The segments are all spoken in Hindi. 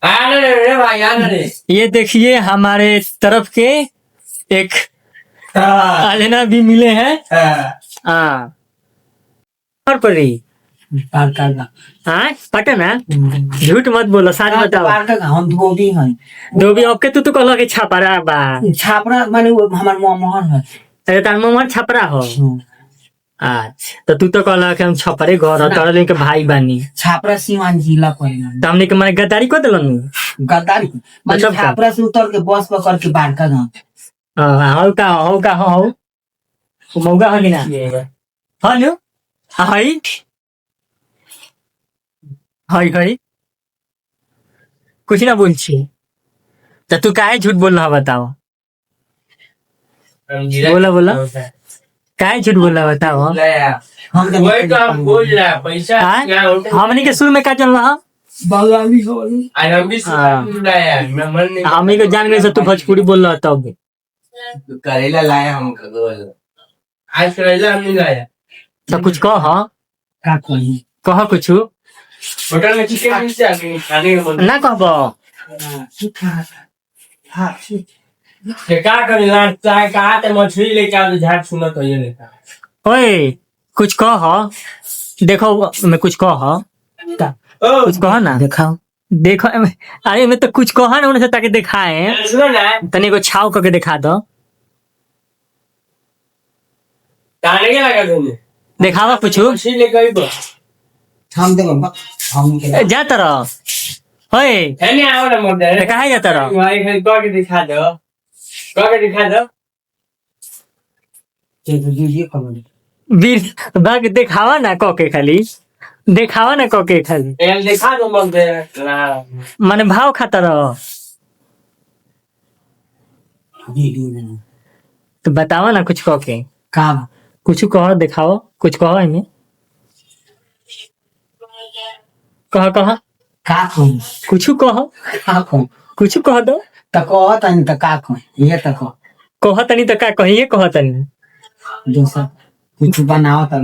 आने रे भाई आने रे। ये देखिए हमारे तरफ के एक अजनबी मिले हैं। हाँ और परी हाँ पटना झूठ मत बोलो सच बताओ। हम धोबी हैं। धोबी आपके तू तो कहलो कि छपरा बा। छापरा माने हमार मोहन है। अरे तार मोहन छपरा हो। अच्छा तो तू तो कहला कि हम छपरे घर हो तोरा लेके भाई बानी। छापरा सीवान जिला पड़ेगा। तो हमने के माने गद्दारी को दिलन। गद्दारी मतलब छापरा से उतर के बस पकड़ के बाड़का गांव। हां हो का हो मौगा हो कि ना हां नु हाय हाय हाय कुछ ना बोलछी तो तू काहे झूठ बोल रहा बताओ। बोला काहे झूठ बोल रहा बताओ। हम वही तो हम बोल रहा है पैसा हमनी के शुरू में का चल रहा बंगाली हो हम भी सुन रहा है मैं मन नहीं हमनी के जान गए से तू भोजपुरी बोल रहा तब करेला लाया हम आज करेला हम नहीं लाया। तो कुछ कह का कोई कह कुछ होटल में चिकन मिल जाएगी खाने को ना कहबो। क्या करेला चाहे कहा ते मछली लेके आओ झाट सुना तो ये लेता ओए कुछ कह देखो मैं कुछ कह कुछ कह ना दिखाओ देखो अरे मैं तो कुछ कहा ना उन्हें ताकि दिखाए सुनो ना तनी को छाव करके दिखा दो ताने के लगा तुमने दिखावा कुछ मछली लेके आई बस हम दे हम के जा तरह ओए है नहीं आओ ना मोड़ दे कहा जा तरह भाई खाली के दिखा दो ये लीजिए कमेंट वीर बाग दिखावा ना कोके खाली दिखावा ना कोके खाली एल दिखा दो मग दे माने भाव खाता रहो वीडियो तो बतावा ना कुछ कोके का कुछ कहो दिखाओ कुछ कहो इनमें कह का कोई कुछ कहो का कोई कुछ कह दो तको तन तका कोई ये तको कह तनी तो का कहिए कह तनी दूसरा कुछ बनाओ तब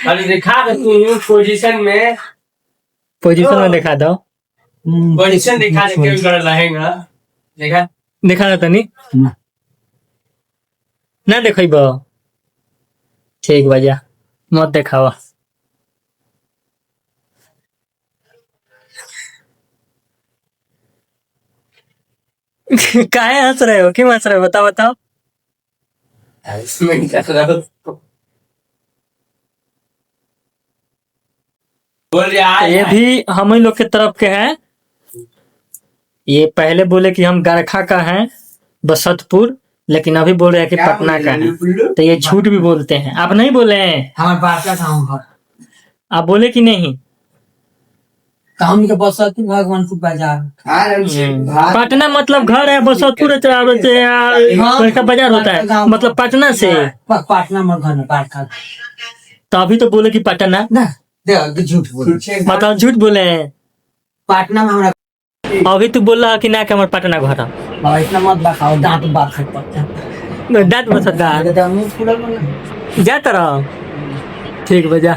अरे दिखा दो तू पोजीशन में दिखा दो पोजीशन दिखा दे के कर लहेगा दिखा दो तनी ना देखो ठीक बजा मत दिखावा काहे हंस रहे हो क्यों हंस रहे हो बताओ इसमें क्या कर रहा हो बोल यार ये भी हम ही लोग के तरफ के हैं। ये पहले बोले कि हम गरखा का हैं बसंतपुर लेकिन अभी बोल रहे हैं कि पटना का है तो ये झूठ भी बोलते हैं। आप नहीं बोले हैं हमारे बात का था आप बोले कि नहीं हम के बसंतपुर भगवानपुर बाजार पटना मतलब घर है बसंतपुर का बाजार होता है मतलब पटना से पटना में घर में बात का तो अभी तो बोले कि पटना ना देख झूठ बोल मतलब झूठ बोले हैं। पटना में हमरा अभी तू बोल रहा कि ना कि हमारे पटना घर है इतना मत बखाओ दांत बात खट पड़ता दांत बसत मुंह फूला जा तरह ठीक बजा